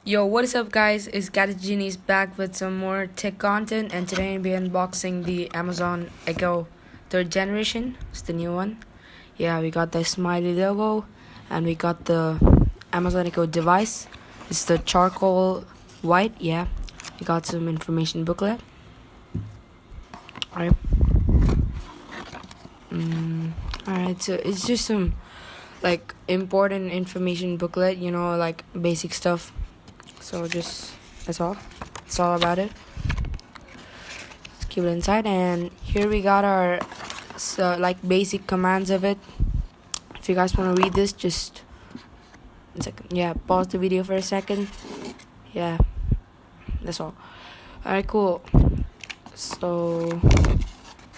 Yo, what is up, guys? It's Gadget Genies back with some more tech content, and today I'll be unboxing the Amazon Echo 3rd generation. It's the new one. Yeah, we got the smiley logo, and we got the Amazon Echo device. It's the charcoal white. Yeah, we got some information booklet. Alright. Alright, so it's just some like important information booklet, like basic stuff. So that's all. That's all about it. Keep it inside, and here we got our like basic commands of it. If you guys want to read this, just 1 second. Yeah, pause the video for a second. Yeah, that's all. Alright, cool. So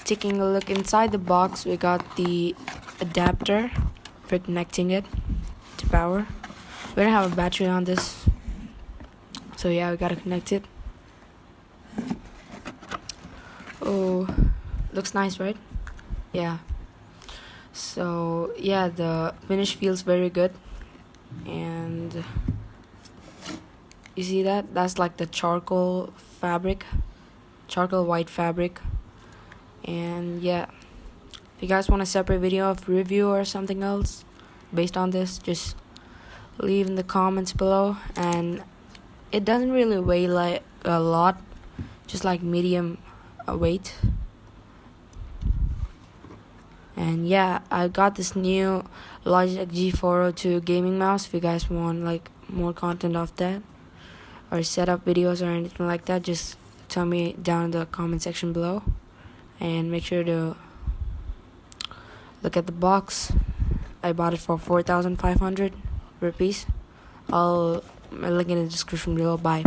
taking a look inside the box, we got the adapter for connecting it to power. We don't have a battery on this, so yeah, we gotta connect it. Oh, looks nice, right? Yeah. So yeah, the finish feels very good, and you see that? That's like the charcoal white fabric. And yeah, if you guys want a separate video of review or something else based on this, just leave in the comments below. And it doesn't really weigh like a lot, just like medium weight. And yeah, I got this new Logitech G402 gaming mouse. If you guys want like more content of that, or setup videos or anything like that, just tell me down in the comment section below. And make sure to look at the box. I bought it for 4,500 rupees. I'll link in the description below. Bye.